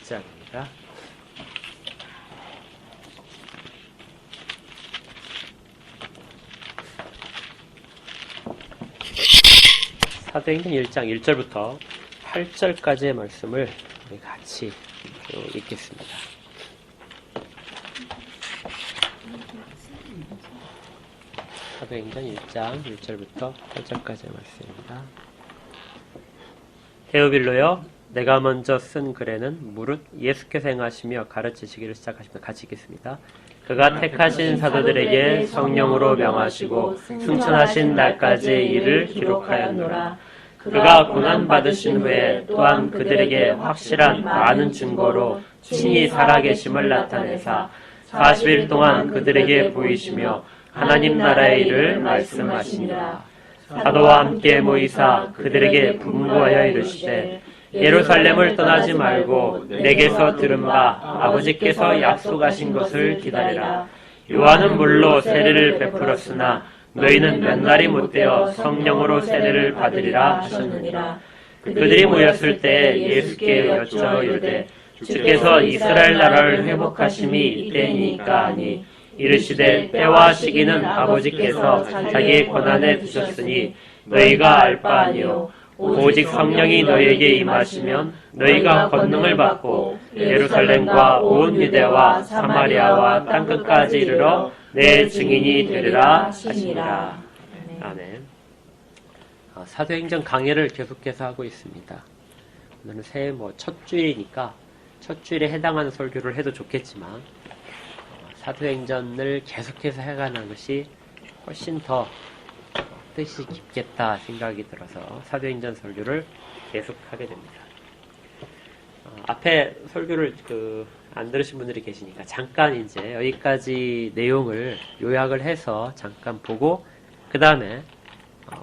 1장입니다. 사도행전 1장 1절부터 8절까지의 말씀을 우리 같이 읽겠습니다. 사도행전 1장 1절부터 8절까지의 말씀입니다. 데오빌로여, 내가 먼저 쓴 글에는 무릇 예수께서 행하시며 가르치시기를 시작하시며 같이 읽겠습니다. 그가 택하신 사도들에게 성령으로 명하시고 승천하신 날까지의 일을 기록하였노라. 그가 고난받으신 후에 또한 그들에게 확실한 많은 증거로 친히 살아계심을 나타내사 40일 동안 그들에게 보이시며 하나님 나라의 일을 말씀하시니라. 사도와 함께 모이사 그들에게 분부하여 이르시되 예루살렘을 떠나지 말고 내게서 들은 바 아버지께서 약속하신 것을 기다리라. 요한은 물로 세례를 베풀었으나 너희는 몇 날이 못되어 성령으로 세례를 받으리라 하셨느니라. 그들이 모였을 때 예수께 여쭈어 이르되 주께서 이스라엘 나라를 회복하심이 이때니까 하니 이르시되 때와 시기는 아버지께서 자기의 권한에 두셨으니 너희가 알 바 아니요 오직 성령이 너희에게 임하시면 너희가 권능을 받고 예루살렘과 온 유대와 사마리아와 땅끝까지 이르러 내 증인이 되리라 하시니라. 아멘. 사도행전 강해를 계속해서 하고 있습니다. 오늘은 새해 첫 주일이니까 첫 주일에 해당하는 설교를 해도 좋겠지만 사도행전을 계속해서 해가는 것이 훨씬 더 뜻이 깊겠다 생각이 들어서 사도행전 설교를 계속하게 됩니다. 앞에 설교를 안 들으신 분들이 계시니까 잠깐 이제 여기까지 내용을 요약을 해서 잠깐 보고 그 다음에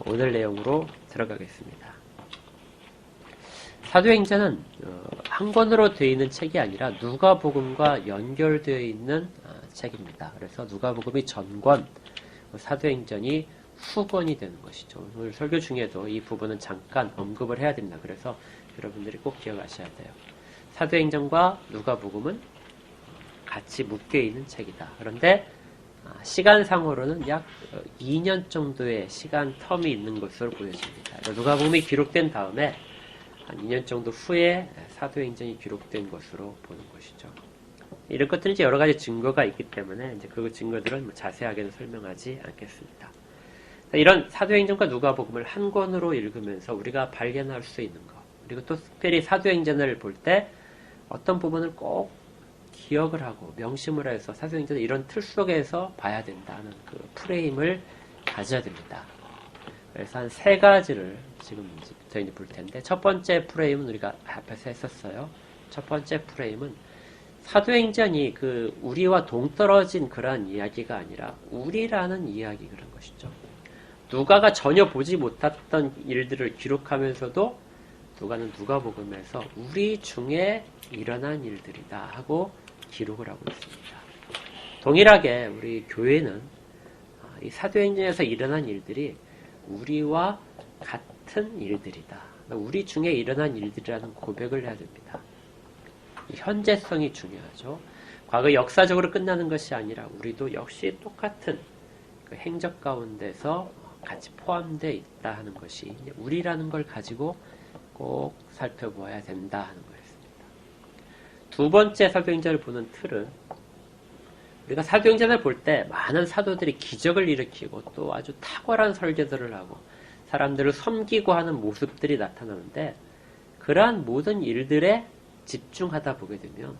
오늘 내용으로 들어가겠습니다. 사도행전은 한 권으로 되어 있는 책이 아니라 누가복음과 연결되어 있는 책입니다. 그래서 누가복음이 전권, 사도행전이 후권이 되는 것이죠. 오늘 설교 중에도 이 부분은 잠깐 언급을 해야 됩니다. 그래서 여러분들이 꼭 기억하셔야 돼요. 사도행전과 누가복음은 같이 묶여 있는 책이다. 그런데 시간상으로는 약 2년 정도의 시간 텀이 있는 것으로 보여집니다. 누가복음이 기록된 다음에 한 2년 정도 후에 사도행전이 기록된 것으로 보는 것이죠. 이런 것들은 이제 여러 가지 증거가 있기 때문에 이제 그 증거들은 자세하게는 설명하지 않겠습니다. 이런 사도행전과 누가복음을 한 권으로 읽으면서 우리가 발견할 수 있는 것, 그리고 또 특별히 사도행전을 볼 때 어떤 부분을 꼭 기억을 하고 명심을 해서 사도행전을 이런 틀 속에서 봐야 된다는 그 프레임을 가져야 됩니다. 그래서 한 세 가지를 지금부터 이제 볼 텐데, 첫 번째 프레임은 우리가 앞에서 했었어요. 첫 번째 프레임은 사도행전이 우리와 동떨어진 그러한 이야기가 아니라 우리라는 이야기 그런 것이죠. 누가가 전혀 보지 못했던 일들을 기록하면서도 누가는 누가복음에서 우리 중에 일어난 일들이다 하고 기록을 하고 있습니다. 동일하게 우리 교회는 이 사도행전에서 일어난 일들이 우리와 같은 일들이다. 우리 중에 일어난 일들이라는 고백을 해야 됩니다. 현재성이 중요하죠. 과거 역사적으로 끝나는 것이 아니라 우리도 역시 똑같은 그 행적 가운데서 같이 포함되어 있다 하는 것이 우리라는 걸 가지고 꼭 살펴보아야 된다 하는 거였습니다. 두 번째 사도행전을 보는 틀은 우리가 사도행전을 볼 때 많은 사도들이 기적을 일으키고 또 아주 탁월한 설교들을 하고 사람들을 섬기고 하는 모습들이 나타나는데 그러한 모든 일들에 집중하다 보게 되면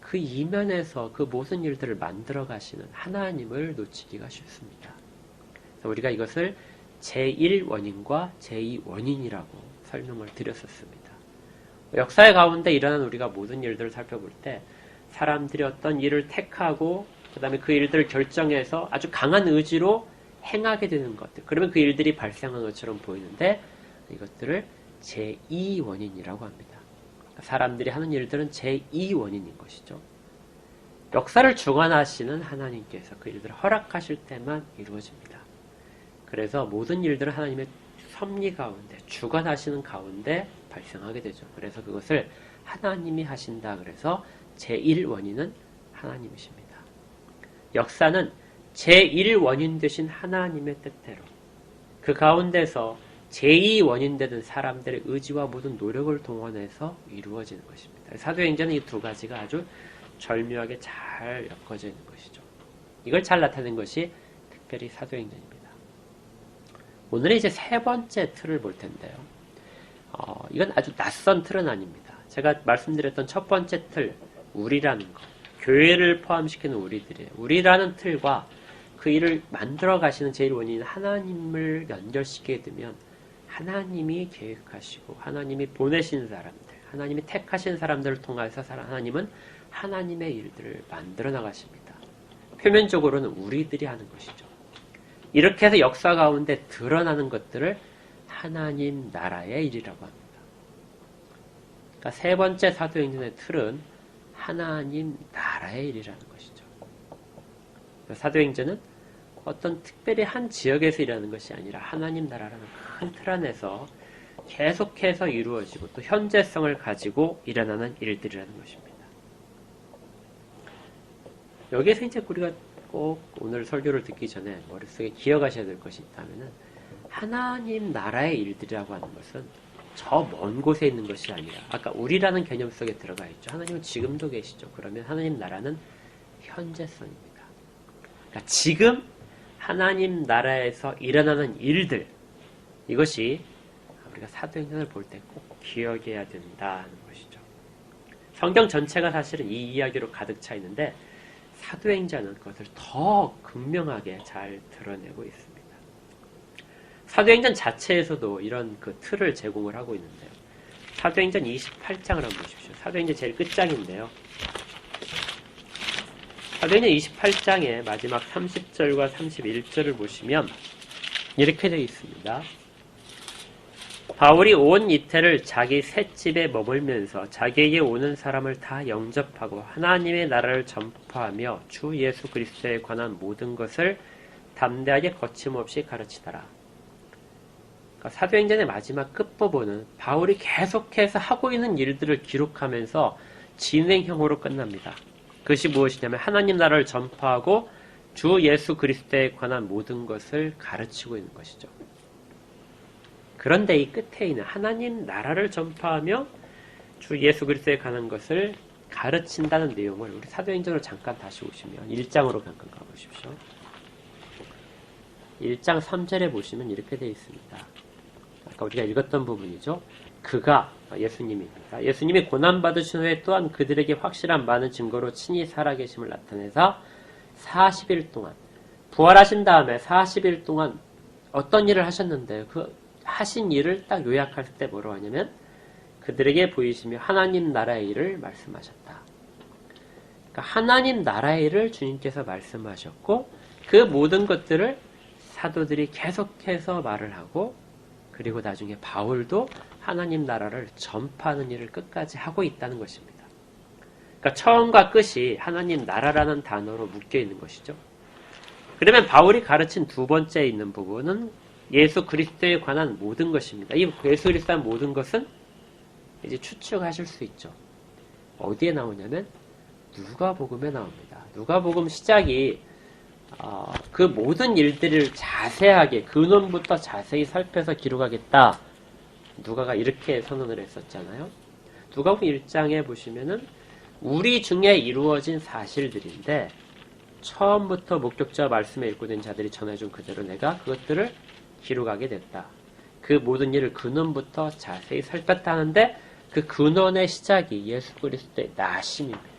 그 이면에서 그 모든 일들을 만들어 가시는 하나님을 놓치기가 쉽습니다. 그래서 우리가 이것을 제1원인과 제2원인이라고 설명을 드렸었습니다. 역사의 가운데 일어난 우리가 모든 일들을 살펴볼 때 사람들이 어떤 일을 택하고 그 다음에 그 일들을 결정해서 아주 강한 의지로 행하게 되는 것들, 그러면 그 일들이 발생한 것처럼 보이는데 이것들을 제2원인이라고 합니다. 사람들이 하는 일들은 제2원인인 것이죠. 역사를 주관하시는 하나님께서 그 일들을 허락하실 때만 이루어집니다. 그래서 모든 일들은 하나님의 섭리 가운데, 주관하시는 가운데 발생하게 되죠. 그래서 그것을 하나님이 하신다. 그래서 제1원인은 하나님이십니다. 역사는 제1원인 되신 하나님의 뜻대로 그 가운데서 제2원인 되는 사람들의 의지와 모든 노력을 동원해서 이루어지는 것입니다. 사도행전은 이 두 가지가 아주 절묘하게 잘 엮어져 있는 것이죠. 이걸 잘 나타낸 것이 특별히 사도행전입니다. 오늘은 이제 세 번째 틀을 볼 텐데요. 이건 아주 낯선 틀은 아닙니다. 제가 말씀드렸던 첫 번째 틀, 우리라는 것, 교회를 포함시키는 우리들이에요. 우리라는 틀과 그 일을 만들어 가시는 제일 원인인 하나님을 연결시키게 되면 하나님이 계획하시고 하나님이 보내신 사람들, 하나님이 택하신 사람들을 통해서 하나님은 하나님의 일들을 만들어 나가십니다. 표면적으로는 우리들이 하는 것이죠. 이렇게 해서 역사 가운데 드러나는 것들을 하나님 나라의 일이라고 합니다. 그러니까 세 번째 사도행전의 틀은 하나님 나라의 일이라는 것이죠. 사도행전은 어떤 특별히 한 지역에서 일하는 것이 아니라 하나님 나라라는 큰 틀 안에서 계속해서 이루어지고 또 현재성을 가지고 일어나는 일들이라는 것입니다. 여기에서 이제 우리가 꼭 오늘 설교를 듣기 전에 머릿속에 기억하셔야 될 것이 있다면은 하나님 나라의 일들이라고 하는 것은 저 먼 곳에 있는 것이 아니라 아까 우리라는 개념 속에 들어가 있죠. 하나님은 지금도 계시죠. 그러면 하나님 나라는 현재성입니다. 그러니까 지금 하나님 나라에서 일어나는 일들, 이것이 우리가 사도행전을 볼 때 꼭 기억해야 된다는 것이죠. 성경 전체가 사실은 이 이야기로 가득 차 있는데 사도행전은 그것을 더 극명하게 잘 드러내고 있습니다. 사도행전 자체에서도 이런 그 틀을 제공을 하고 있는데요. 사도행전 28장을 한번 보십시오. 사도행전 제일 끝장인데요. 사도행전 28장의 마지막 30절과 31절을 보시면 이렇게 되어 있습니다. 바울이 온 이태를 자기 셋집에 머물면서 자기에게 오는 사람을 다 영접하고 하나님의 나라를 전파하며 주 예수 그리스도에 관한 모든 것을 담대하게 거침없이 가르치더라. 그러니까 사도행전의 마지막 끝부분은 바울이 계속해서 하고 있는 일들을 기록하면서 진행형으로 끝납니다. 그것이 무엇이냐면 하나님 나라를 전파하고 주 예수 그리스도에 관한 모든 것을 가르치고 있는 것이죠. 그런데 이 끝에 있는 하나님 나라를 전파하며 주 예수 그리스도에 관한 것을 가르친다는 내용을 우리 사도행전으로 잠깐 다시 오시면 1장으로 잠깐 가보십시오. 1장 3절에 보시면 이렇게 되어 있습니다. 아까 우리가 읽었던 부분이죠. 그가 예수님입니다. 예수님이 고난받으신 후에 또한 그들에게 확실한 많은 증거로 친히 살아계심을 나타내사 40일 동안 부활하신 다음에 40일 동안 어떤 일을 하셨는데 그 하신 일을 딱 요약할 때 뭐라고 하냐면 그들에게 보이시며 하나님 나라의 일을 말씀하셨다. 그러니까 하나님 나라의 일을 주님께서 말씀하셨고 그 모든 것들을 사도들이 계속해서 말을 하고 그리고 나중에 바울도 하나님 나라를 전파하는 일을 끝까지 하고 있다는 것입니다. 그러니까 처음과 끝이 하나님 나라라는 단어로 묶여 있는 것이죠. 그러면 바울이 가르친 두 번째 있는 부분은 예수 그리스도에 관한 모든 것입니다. 이 예수 그리스도의 모든 것은 이제 추측하실 수 있죠. 어디에 나오냐면 누가복음에 나옵니다. 누가복음 시작이 그 모든 일들을 자세하게 근원부터 자세히 살펴서 기록하겠다. 누가가 이렇게 선언을 했었잖아요. 누가복음 1장에 보시면은 우리 중에 이루어진 사실들인데 처음부터 목격자 말씀에 읽고된 자들이 전해준 그대로 내가 그것들을 기록하게 됐다. 그 모든 일을 근원부터 자세히 살폈다 하는데 그 근원의 시작이 예수 그리스도의 나심입니다.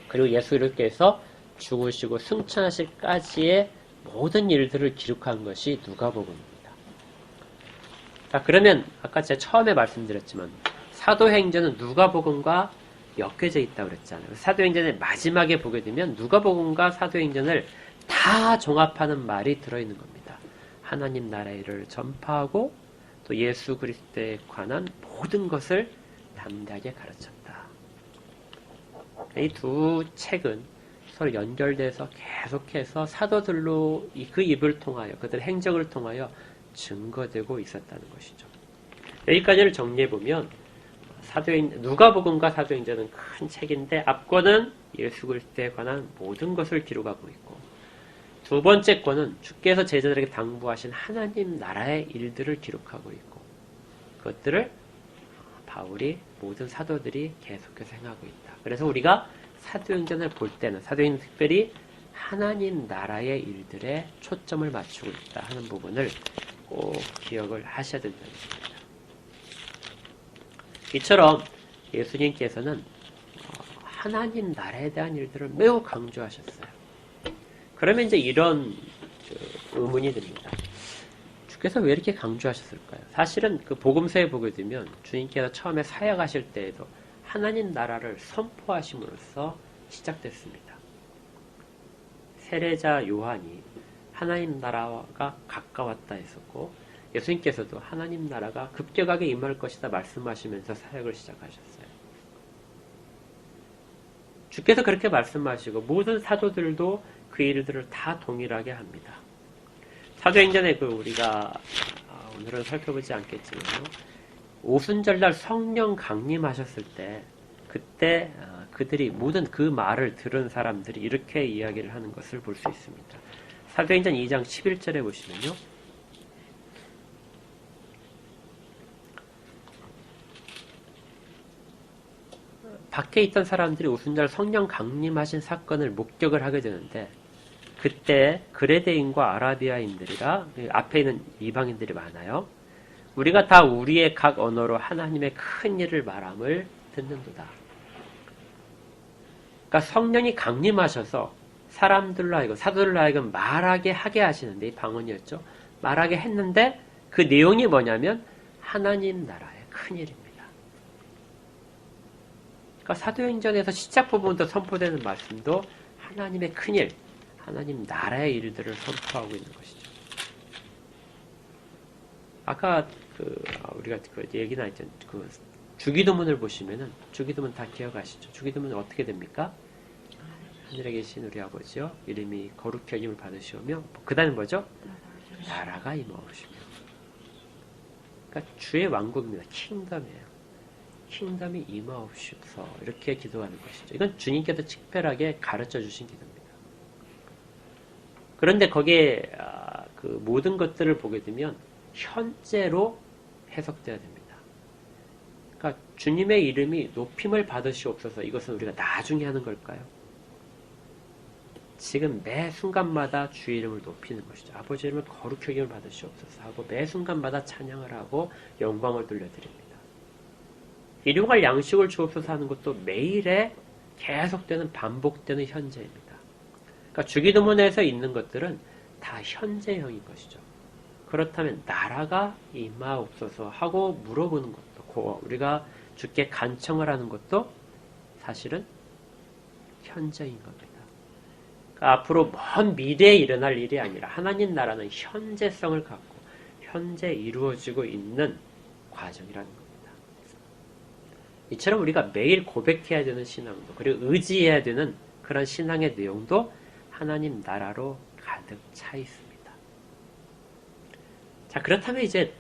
그리고 예수 그리스도께서 죽으시고 승천하실까지의 모든 일들을 기록한 것이 누가복음입니다. 자, 그러면 아까 제가 처음에 말씀드렸지만 사도행전은 누가복음과 엮여져 있다고 그랬잖아요. 사도행전의 마지막에 보게 되면 누가복음과 사도행전을 다 종합하는 말이 들어있는 겁니다. 하나님 나라의 일을 전파하고 또 예수 그리스도에 관한 모든 것을 담대하게 가르쳤다. 이 두 책은 서로 연결돼서 계속해서 사도들로 그 입을 통하여 그들의 행적을 통하여 증거되고 있었다는 것이죠. 여기까지를 정리해보면 누가복음과 사도행전은 큰 책인데 앞권은 예수 그리스도에 관한 모든 것을 기록하고 있고 두 번째 권은 주께서 제자들에게 당부하신 하나님 나라의 일들을 기록하고 있고 그것들을 바울이 모든 사도들이 계속해서 행하고 있다. 그래서 우리가 사도행전을 볼 때는 사도행전 특별히 하나님 나라의 일들에 초점을 맞추고 있다 하는 부분을 꼭 기억을 하셔야 된다는 것입니다. 이처럼 예수님께서는 하나님 나라에 대한 일들을 매우 강조하셨어요. 그러면 이제 이런 의문이 듭니다. 주께서 왜 이렇게 강조하셨을까요? 사실은 그 복음서에 보게 되면 주님께서 처음에 사역하실 때에도 하나님 나라를 선포하심으로써 시작됐습니다. 세례자 요한이 하나님 나라가 가까웠다 했었고 예수님께서도 하나님 나라가 급격하게 임할 것이다 말씀하시면서 사역을 시작하셨어요. 주께서 그렇게 말씀하시고 모든 사도들도 그 일들을 다 동일하게 합니다. 사도행전에 우리가 오늘은 살펴보지 않겠지만 오순절날 성령 강림하셨을 때 그때 그들이 모든 그 말을 들은 사람들이 이렇게 이야기를 하는 것을 볼 수 있습니다. 사도행전 2장 11절에 보시면요. 밖에 있던 사람들이 오순절 성령 강림하신 사건을 목격을 하게 되는데 그때 그레데인과 아라비아인들이라 앞에 있는 이방인들이 많아요. 우리가 다 우리의 각 언어로 하나님의 큰 일을 말함을 듣는도다. 그러니까 성령이 강림하셔서 사람들로 하여금 사도들로 하여금 말하게 하게 하시는데 이 방언이었죠. 말하게 했는데 그 내용이 뭐냐면 하나님 나라의 큰 일입니다. 그러니까 사도행전에서 시작 부분부터 선포되는 말씀도 하나님의 큰 일, 하나님 나라의 일들을 선포하고 있는 것이죠. 아까 우리가 얘기 나왔던 주기도문을 보시면은 주기도문 다 기억하시죠? 주기도문은 어떻게 됩니까? 하늘에 계신 우리 아버지요 이름이 거룩히 여김을 받으시오며 그 다음에 뭐죠? 나라가 임하오시며 그러니까 주의 왕국입니다. 킹덤이에요. 킹덤이 임하옵소서 이렇게 기도하는 것이죠. 이건 주님께서 특별하게 가르쳐 주신 기도입니다. 그런데 거기에 그 모든 것들을 보게 되면 현재로 해석되어야 됩니다. 그러니까 주님의 이름이 높임을 받으시옵소서 이것은 우리가 나중에 하는 걸까요? 지금 매 순간마다 주의 이름을 높이는 것이죠. 아버지 이름을 거룩히 여김을 받으시옵소서 하고 매 순간마다 찬양을 하고 영광을 돌려드립니다. 일용할 양식을 주옵소서 하는 것도 매일에 계속되는 반복되는 현재입니다. 그러니까 주기도문에서 있는 것들은 다 현재형인 것이죠. 그렇다면 나라가 임하옵소서 하고 물어보는 것도 우리가 주께 간청을 하는 것도 사실은 현재인 겁니다. 그러니까 앞으로 먼 미래에 일어날 일이 아니라 하나님 나라는 현재성을 갖고 현재 이루어지고 있는 과정이라는 겁니다. 이처럼 우리가 매일 고백해야 되는 신앙도 그리고 의지해야 되는 그런 신앙의 내용도 하나님 나라로 가득 차 있습니다. 자, 그렇다면 이제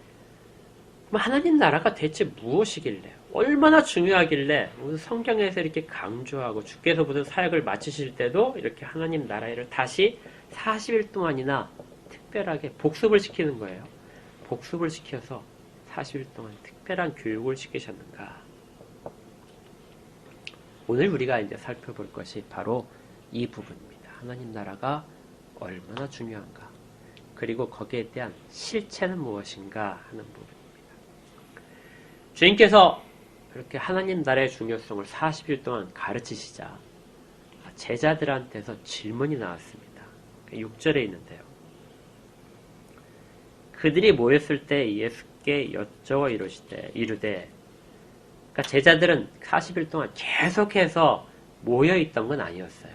하나님 나라가 대체 무엇이길래 얼마나 중요하길래 성경에서 이렇게 강조하고 주께서 무슨 사역을 마치실 때도 이렇게 하나님 나라를 다시 40일 동안이나 특별하게 복습을 시키는 거예요. 복습을 시켜서 40일 동안 특별한 교육을 시키셨는가? 오늘 우리가 이제 살펴볼 것이 바로 이 부분입니다. 하나님 나라가 얼마나 중요한가? 그리고 거기에 대한 실체는 무엇인가 하는 부분입니다. 주님께서 그렇게 하나님 나라의 중요성을 40일 동안 가르치시자 제자들한테서 질문이 나왔습니다. 6절에 있는데요. 그들이 모였을 때 예수께 여쭤 이르되 그러니까 제자들은 40일 동안 계속해서 모여있던 건 아니었어요.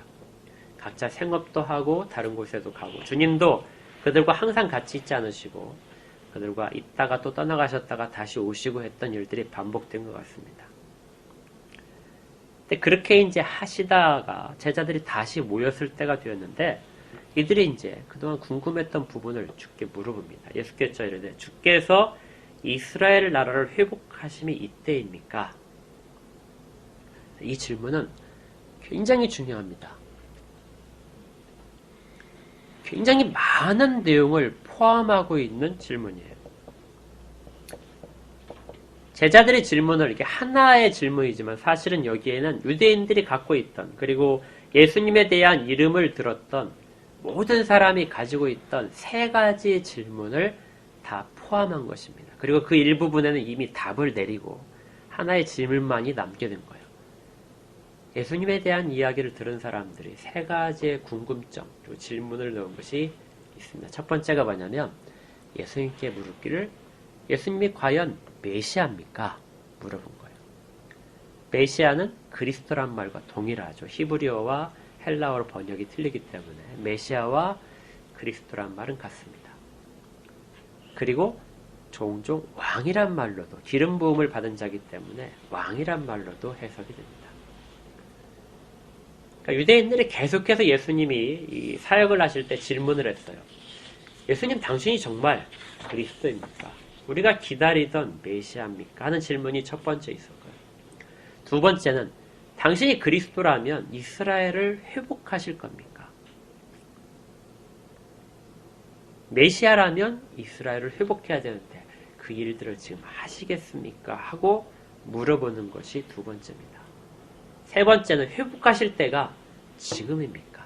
각자 생업도 하고 다른 곳에도 가고 주님도 그들과 항상 같이 있지 않으시고 그들과 있다가 또 떠나가셨다가 다시 오시고 했던 일들이 반복된 것 같습니다. 근데 그렇게 이제 하시다가 제자들이 다시 모였을 때가 되었는데 이들이 이제 그동안 궁금했던 부분을 주께 물어봅니다. 예수께서 이르되 주께서 이스라엘 나라를 회복하심이 이때입니까? 이 질문은 굉장히 중요합니다. 굉장히 많은 내용을 포함하고 있는 질문이에요. 제자들의 질문을 이렇게 하나의 질문이지만 사실은 여기에는 유대인들이 갖고 있던, 그리고 예수님에 대한 이름을 들었던 모든 사람이 가지고 있던 세 가지 질문을 다 포함한 것입니다. 그리고 그 일부분에는 이미 답을 내리고 하나의 질문만이 남게 된 거예요. 예수님에 대한 이야기를 들은 사람들이 세 가지의 궁금점, 그리고 질문을 넣은 것이 있습니다. 첫 번째가 뭐냐면 예수님께 물었기를 예수님이 과연 메시아입니까? 물어본 거예요. 메시아는 그리스도란 말과 동일하죠. 히브리어와 헬라어로 번역이 틀리기 때문에 메시아와 그리스도란 말은 같습니다. 그리고 종종 왕이란 말로도, 기름 부음을 받은 자이기 때문에 왕이란 말로도 해석이 됩니다. 그러니까 유대인들이 계속해서 예수님이 이 사역을 하실 때 질문을 했어요. 예수님, 당신이 정말 그리스도입니까? 우리가 기다리던 메시아입니까? 하는 질문이 첫 번째 있었고요. 두 번째는 당신이 그리스도라면 이스라엘을 회복하실 겁니까? 메시아라면 이스라엘을 회복해야 되는데 그 일들을 지금 하시겠습니까? 하고 물어보는 것이 두 번째입니다. 세 번째는 회복하실 때가 지금입니까?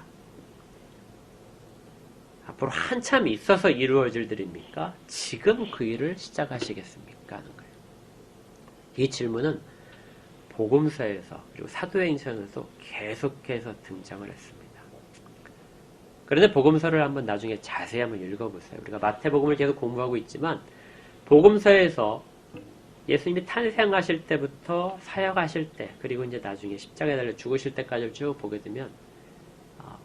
앞으로 한참 있어서 이루어질 일입니까? 지금 그 일을 시작하시겠습니까? 하는 거예요. 이 질문은 복음서에서 그리고 사도행전에서 계속해서 등장을 했습니다. 그런데 복음서를 한번 나중에 자세히 한번 읽어보세요. 우리가 마태복음을 계속 공부하고 있지만 복음서에서 예수님이 탄생하실 때부터 사역하실 때, 그리고 이제 나중에 십자가에 달려 죽으실 때까지 쭉 보게 되면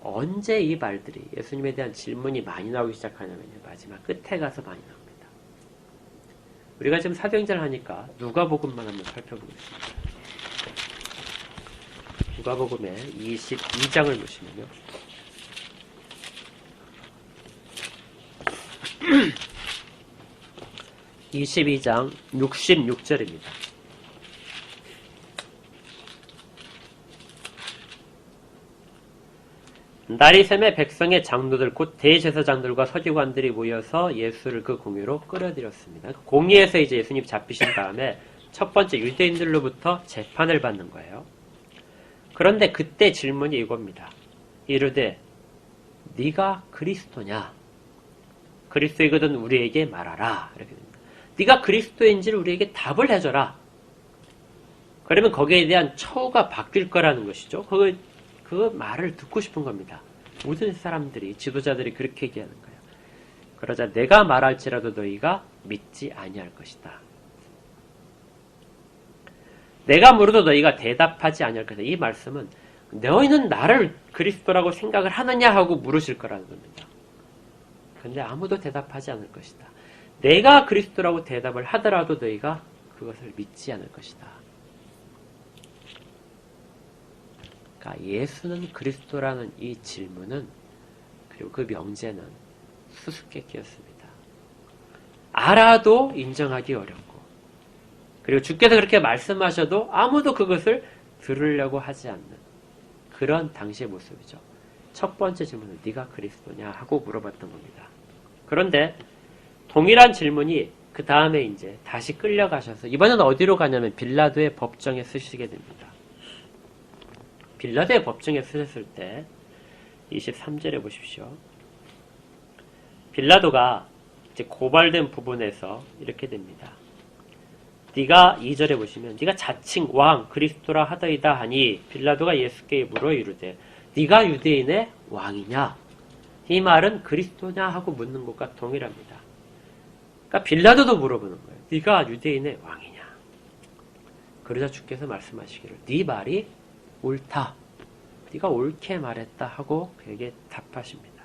언제 이 말들이, 예수님에 대한 질문이 많이 나오기 시작하냐면요, 마지막 끝에 가서 많이 나옵니다. 우리가 지금 사도행전을 하니까 누가복음만 한번 살펴보겠습니다. 누가복음의 22장을 보시면요. (22장) 66절입니다. 날이 새매 백성의 장로들 곧 대제사장들과 서기관들이 모여서 예수를 그 공회로 끌어들였습니다. 그 공회에서 이제 예수님 잡히신 다음에 첫 번째 유대인들로부터 재판을 받는 거예요. 그런데 그때 질문이 이겁니다. 이르되 네가 그리스도냐? 그리스도이거든 우리에게 말하라. 이렇게 됩니다. 네가 그리스도인지를 우리에게 답을 해줘라. 그러면 거기에 대한 처우가 바뀔 거라는 것이죠. 그 말을 듣고 싶은 겁니다. 모든 사람들이, 지도자들이 그렇게 얘기하는 거예요. 그러자 내가 말할지라도 너희가 믿지 아니할 것이다. 내가 물어도 너희가 대답하지 아니할 것이다. 이 말씀은 너희는 나를 그리스도라고 생각을 하느냐 하고 물으실 거라는 겁니다. 근데 아무도 대답하지 않을 것이다. 내가 그리스도라고 대답을 하더라도 너희가 그것을 믿지 않을 것이다. 그러니까 예수는 그리스도라는 이 질문은, 그리고 그 명제는 수수께끼였습니다. 알아도 인정하기 어렵고, 그리고 주께서 그렇게 말씀하셔도 아무도 그것을 들으려고 하지 않는 그런 당시의 모습이죠. 첫 번째 질문은 네가 그리스도냐 하고 물어봤던 겁니다. 그런데 동일한 질문이 그 다음에 이제 다시 끌려가셔서 이번엔 어디로 가냐면 빌라도의 법정에 쓰시게 됩니다. 빌라도의 법정에 쓰셨을 때 23절에 보십시오. 빌라도가 이제 고발된 부분에서 이렇게 됩니다. 네가 2절에 보시면 네가 자칭 왕 그리스도라 하더이다 하니 빌라도가 예수께 물어 이르되 네가 유대인의 왕이냐? 이 말은 그리스도냐 하고 묻는 것과 동일합니다. 그러니까 빌라도도 물어보는 거예요. 네가 유대인의 왕이냐? 그러자 주께서 말씀하시기를 네 말이 옳다. 네가 옳게 말했다 하고 그에게 답하십니다.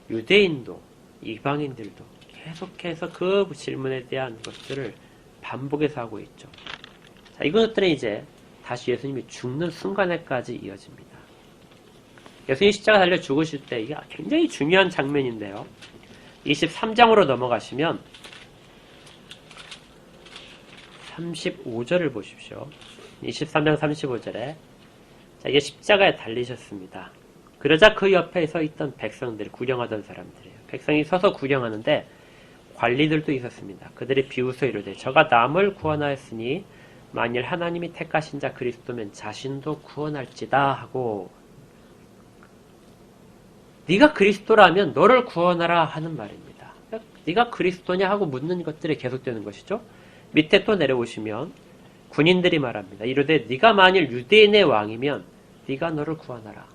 유대인도 이방인들도 계속해서 그 질문에 대한 것들을 반복해서 하고 있죠. 자, 이것들은 이제 다시 예수님이 죽는 순간에까지 이어집니다. 예수님이 십자가 달려 죽으실 때 이게 굉장히 중요한 장면인데요. 23장으로 넘어가시면 35절을 보십시오. 23장 35절에 자, 이게 십자가에 달리셨습니다. 그러자 그 옆에 서 있던 백성들, 구경하던 사람들이에요. 백성이 서서 구경하는데 관리들도 있었습니다. 그들이 비웃어 이르되 저가 남을 구원하였으니 만일 하나님이 택하신 자 그리스도면 자신도 구원할지다 하고, 네가 그리스도라면 너를 구원하라 하는 말입니다. 네가 그리스도냐 하고 묻는 것들이 계속되는 것이죠. 밑에 또 내려오시면 군인들이 말합니다. 이르되 네가 만일 유대인의 왕이면 네가 너를 구원하라.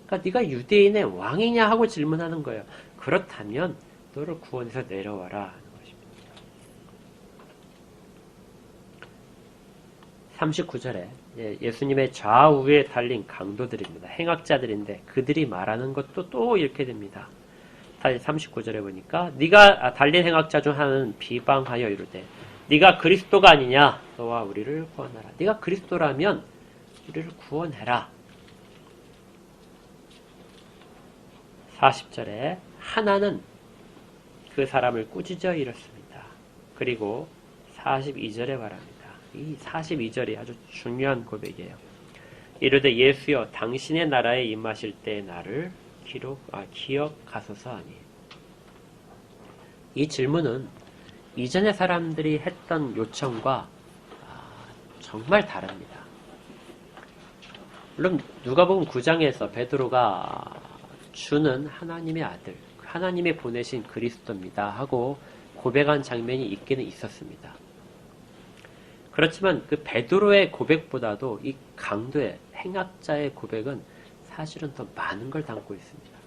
그러니까 네가 유대인의 왕이냐 하고 질문하는 거예요. 그렇다면 너를 구원해서 내려와라 하는 것입니다. 39절에 예수님의 좌우에 달린 강도들입니다. 행악자들인데 그들이 말하는 것도 또 이렇게 됩니다. 다시 39절에 보니까 네가 달린 행악자 중 하나는 비방하여 이르되 네가 그리스도가 아니냐 너와 우리를 구원하라. 네가 그리스도라면 우리를 구원해라. 40절에 하나는 그 사람을 꾸짖어 이렇습니다. 그리고 42절에 말합니다. 이 42절이 아주 중요한 고백이에요. 이르되 예수여 당신의 나라에 임하실 때 나를 기억하소서 하니. 이 질문은 이전의 사람들이 했던 요청과 정말 다릅니다. 물론 누가복음 9장에서 베드로가 주는 하나님의 아들, 하나님이 보내신 그리스도입니다 하고 고백한 장면이 있기는 있었습니다. 그렇지만 그 베드로의 고백보다도 이 강도의 행악자의 고백은 사실은 더 많은 걸 담고 있습니다.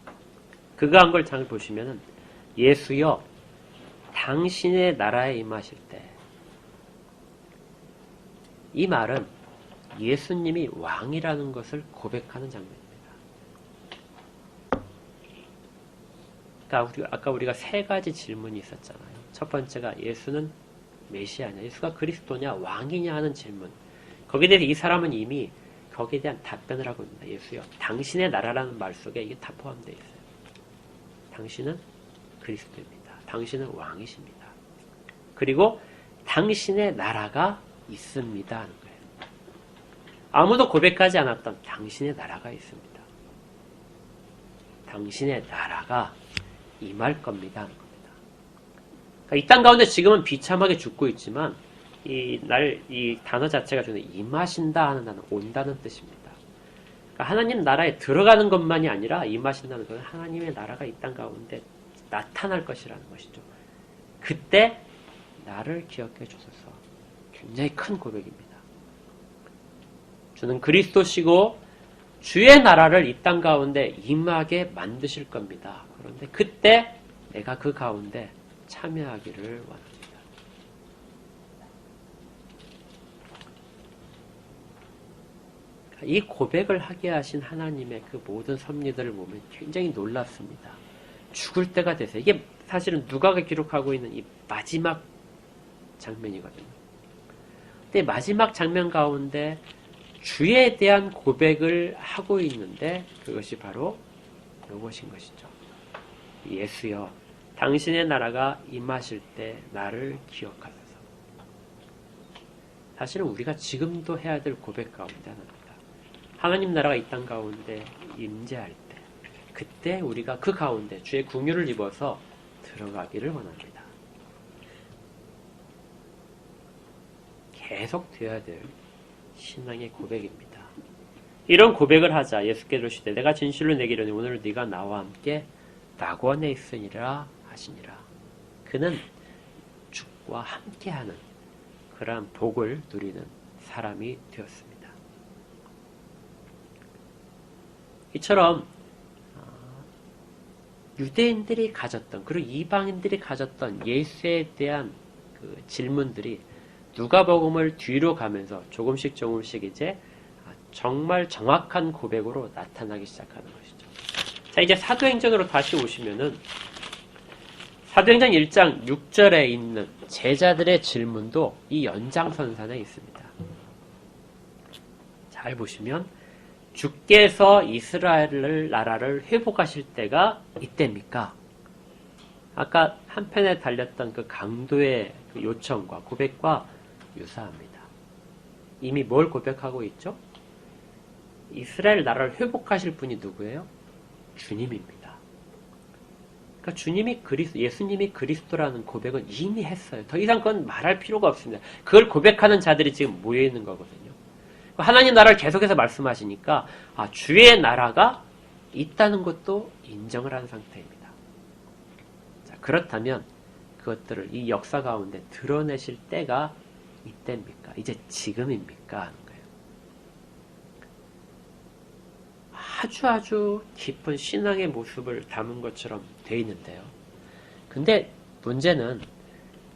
그가 한 걸 잘 보시면은 예수여 당신의 나라에 임하실 때, 이 말은 예수님이 왕이라는 것을 고백하는 장면입니다. 그러니까 아까 우리가 세 가지 질문이 있었잖아요. 첫 번째가 예수는 메시아냐, 예수가 그리스도냐, 왕이냐 하는 질문. 거기에 대해서 이 사람은 이미 거기에 대한 답변을 하고 있습니다. 예수여, 당신의 나라라는 말 속에 이게 다 포함되어 있어요. 당신은 그리스도입니다. 당신은 왕이십니다. 그리고 당신의 나라가 있습니다 하는 거예요. 아무도 고백하지 않았던 당신의 나라가 있습니다. 당신의 나라가 임할 겁니다 하는 겁니다. 그러니까 이 땅 가운데 지금은 비참하게 죽고 있지만 이 단어 자체가 주는 임하신다 하는 단어, 온다는 뜻입니다. 그러니까 하나님 나라에 들어가는 것만이 아니라 임하신다는 것은 하나님의 나라가 이 땅 가운데 나타날 것이라는 것이죠. 그때 나를 기억해 주소서. 굉장히 큰 고백입니다. 주는 그리스도시고 주의 나라를 이 땅 가운데 임하게 만드실 겁니다. 그런데 그때 내가 그 가운데 참여하기를 원합니다. 이 고백을 하게 하신 하나님의 그 모든 섭리들을 보면 굉장히 놀랍습니다. 죽을 때가 돼서, 이게 사실은 누가가 기록하고 있는 이 마지막 장면이거든요. 근데 마지막 장면 가운데 주에 대한 고백을 하고 있는데 그것이 바로 이것인 것이죠. 예수여, 당신의 나라가 임하실 때 나를 기억하소서. 사실은 우리가 지금도 해야 될 고백 가운데 하나입니다. 하나님 나라가 이 땅 가운데 임재할 때, 그때 우리가 그 가운데 주의 긍휼을 입어서 들어가기를 원합니다. 계속 되어야 될 신앙의 고백입니다. 이런 고백을 하자 예수께서 이르시되 내가 진실로 내게 이르노니 오늘 네가 나와 함께 낙원에 있으니라 하시니라. 그는 주와 함께하는 그러한 복을 누리는 사람이 되었습니다. 이처럼 유대인들이 가졌던, 그리고 이방인들이 가졌던 예수에 대한 그 질문들이 누가복음을 뒤로 가면서 조금씩 이제 정말 정확한 고백으로 나타나기 시작하는 것이죠. 자, 이제 사도행전으로 다시 오시면은 사도행전 1장 6절에 있는 제자들의 질문도 이 연장선상에 있습니다. 잘 보시면 주께서 이스라엘 나라를 회복하실 때가 이때입니까? 아까 한편에 달렸던 그 강도의 그 요청과 고백과 유사합니다. 이미 뭘 고백하고 있죠? 이스라엘 나라를 회복하실 분이 누구예요? 주님입니다. 그러니까 예수님이 그리스도라는 고백은 이미 했어요. 더 이상 그건 말할 필요가 없습니다. 그걸 고백하는 자들이 지금 모여 있는 거거든요. 하나님 나라를 계속해서 말씀하시니까 주의 나라가 있다는 것도 인정을 한 상태입니다. 자, 그렇다면 그것들을 이 역사 가운데 드러내실 때가 이때입니까? 이제 지금입니까? 하는 거예요. 아주 깊은 신앙의 모습을 담은 것처럼 되어 있는데요. 근데 문제는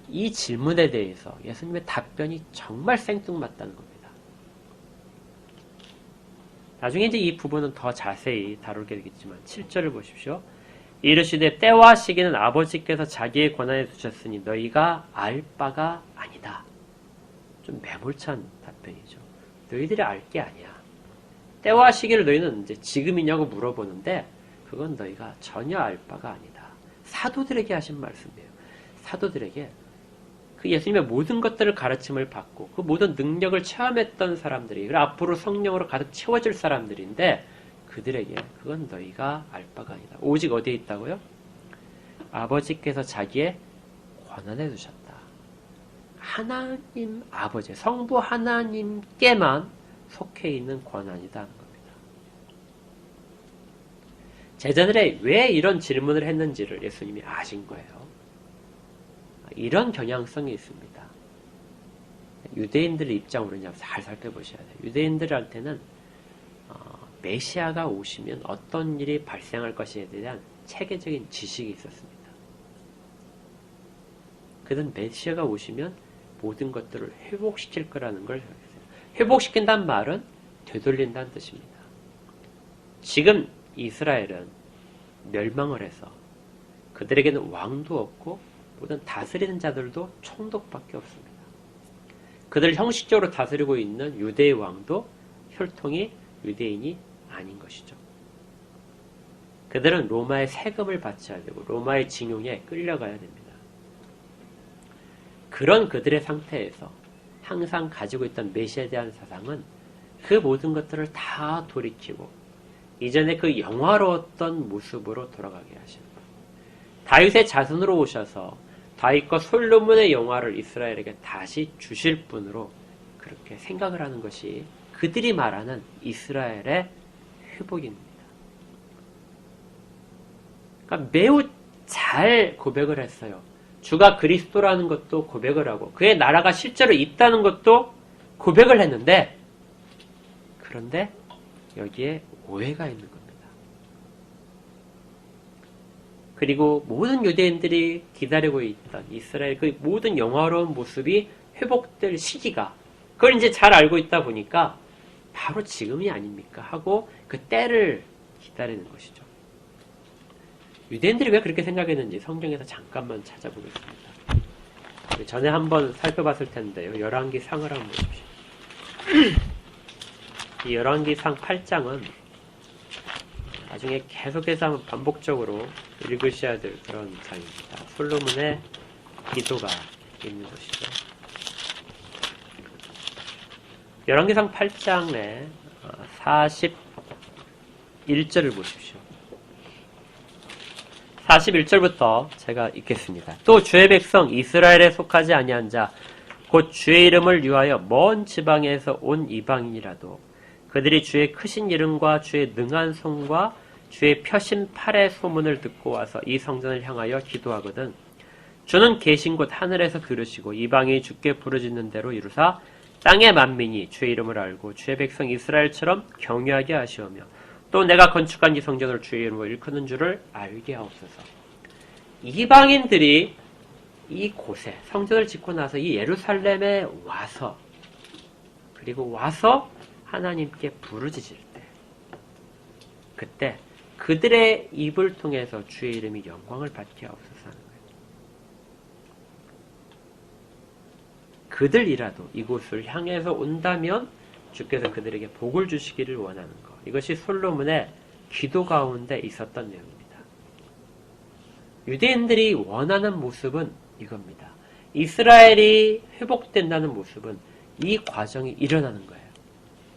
이 질문에 대해서 예수님의 답변이 정말 생뚱맞다는 겁니다. 나중에 이제 이 부분은 더 자세히 다루게 되겠지만 7절을 보십시오. 이르시되 때와 시기는 아버지께서 자기의 권한에 두셨으니 너희가 알 바가 아니다. 좀 매몰찬 답변이죠. 너희들이 알 게 아니야. 때와 시기를 너희는 이제 지금이냐고 물어보는데 그건 너희가 전혀 알 바가 아니다. 사도들에게 하신 말씀이에요. 사도들에게 그 예수님의 모든 것들을 가르침을 받고 그 모든 능력을 체험했던 사람들이 그리고 앞으로 성령으로 가득 채워질 사람들인데 그들에게 그건 너희가 알 바가 아니다. 오직 어디에 있다고요? 아버지께서 자기의 권한에 두셨다. 하나님 아버지, 성부 하나님께만 속해 있는 권한이다 하는 겁니다. 제자들이 왜 이런 질문을 했는지를 예수님이 아신 거예요. 이런 경향성이 있습니다. 유대인들의 입장으로 잘 살펴보셔야 돼요. 유대인들한테는 메시아가 오시면 어떤 일이 발생할 것에 대한 체계적인 지식이 있었습니다. 그들은 메시아가 오시면 모든 것들을 회복시킬 거라는 걸 생각했어요. 회복시킨다는 말은 되돌린다는 뜻입니다. 지금 이스라엘은 멸망을 해서 그들에게는 왕도 없고 모든 다스리는 자들도 총독밖에 없습니다. 그들을 형식적으로 다스리고 있는 유대의 왕도 혈통이 유대인이 아닌 것이죠. 그들은 로마의 세금을 바쳐야 되고 로마의 징용에 끌려가야 됩니다. 그런 그들의 상태에서 항상 가지고 있던 메시아에 대한 사상은 그 모든 것들을 다 돌이키고 이전에 그 영화로웠던 모습으로 돌아가게 하시는 거예요. 다윗의 자손으로 오셔서 다윗과 솔로몬의 영화를 이스라엘에게 다시 주실 분으로 그렇게 생각을 하는 것이 그들이 말하는 이스라엘의 회복입니다. 그러니까 매우 잘 고백을 했어요. 주가 그리스도라는 것도 고백을 하고 그의 나라가 실제로 있다는 것도 고백을 했는데 그런데 여기에 오해가 있는 겁니다. 그리고 모든 유대인들이 기다리고 있던 이스라엘 그 모든 영화로운 모습이 회복될 시기가 그걸 이제 잘 알고 있다 보니까 바로 지금이 아닙니까 하고 그 때를 기다리는 것이죠. 유대인들이 왜 그렇게 생각했는지 성경에서 잠깐만 찾아보겠습니다. 전에 한번 살펴봤을 텐데요. 열왕기상을 한번 보십시오. 이 열왕기상 8장은 나중에 계속해서 한번 반복적으로 읽으셔야 될 그런 장입니다. 솔로몬의 기도가 있는 것이죠. 열왕기상 8장의 41절을 보십시오. 41절부터 제가 읽겠습니다. 또 주의 백성 이스라엘에 속하지 아니한 자 곧 주의 이름을 위하여 먼 지방에서 온 이방인이라도 그들이 주의 크신 이름과 주의 능한 손과 주의 펴신 팔의 소문을 듣고 와서 이 성전을 향하여 기도하거든 주는 계신 곳 하늘에서 들으시고 이방인이 주께 부르짖는 대로 이루사 땅의 만민이 주의 이름을 알고 주의 백성 이스라엘처럼 경외하게 하시오며 또 내가 건축한 이 성전을 주의 이름으로 일컫는 줄을 알게 하옵소서. 이방인들이 이곳에 성전을 짓고 나서 이 예루살렘에 와서 그리고 와서 하나님께 부르짖을 때 그때 그들의 입을 통해서 주의 이름이 영광을 받게 하옵소서 하는 거예요. 그들이라도 이곳을 향해서 온다면 주께서 그들에게 복을 주시기를 원하는 것. 이것이 솔로몬의 기도 가운데 있었던 내용입니다. 유대인들이 원하는 모습은 이겁니다. 이스라엘이 회복된다는 모습은 이 과정이 일어나는 거예요.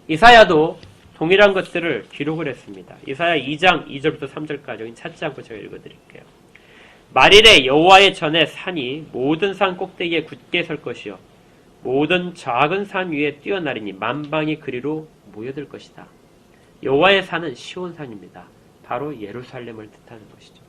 이사야도 동일한 것들을 기록을 했습니다. 이사야 2장 2절부터 3절까지 찾지 않고 제가 읽어드릴게요. 말일에 여호와의 전에 산이 모든 산 꼭대기에 굳게 설 것이요 모든 작은 산 위에 뛰어나리니 만방이 그리로 모여들 것이다. 여호와의 산은 시온산입니다. 바로 예루살렘을 뜻하는 것이죠.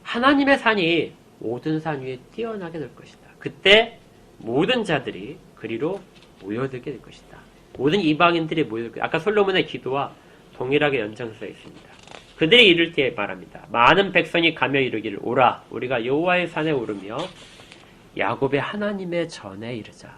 하나님의 산이 모든 산 위에 뛰어나게 될 것이다. 그때 모든 자들이 그리로 모여들게 될 것이다. 모든 이방인들이 모여들 것이다. 아까 솔로몬의 기도와 동일하게 연장되어 있습니다. 그들이 이를 때 말합니다. 많은 백성이 가며 이르기를 오라 우리가 여호와의 산에 오르며 야곱의 하나님의 전에 이르자.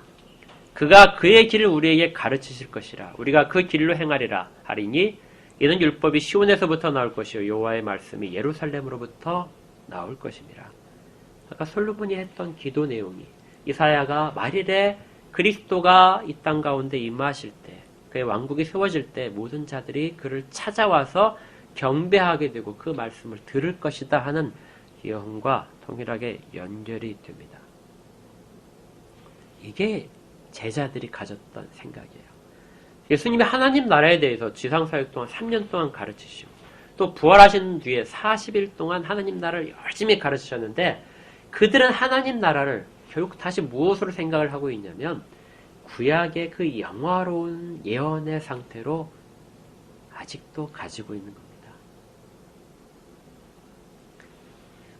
그가 그의 길을 우리에게 가르치실 것이라. 우리가 그 길로 행하리라 하리니 이는 율법이 시온에서부터 나올 것이요 여호와의 말씀이 예루살렘으로부터 나올 것입니다. 아까 솔로몬이 했던 기도 내용이 이사야가 말일에 그리스도가 이 땅 가운데 임하실 때 그의 왕국이 세워질 때 모든 자들이 그를 찾아와서 경배하게 되고 그 말씀을 들을 것이다 하는 예언과 동일하게 연결이 됩니다. 이게 제자들이 가졌던 생각이에요. 예수님이 하나님 나라에 대해서 지상사역 동안 3년 동안 가르치시고 또 부활하신 뒤에 40일 동안 하나님 나라를 열심히 가르치셨는데 그들은 하나님 나라를 결국 다시 무엇으로 생각을 하고 있냐면 구약의 그 영화로운 예언의 상태로 아직도 가지고 있는 겁니다.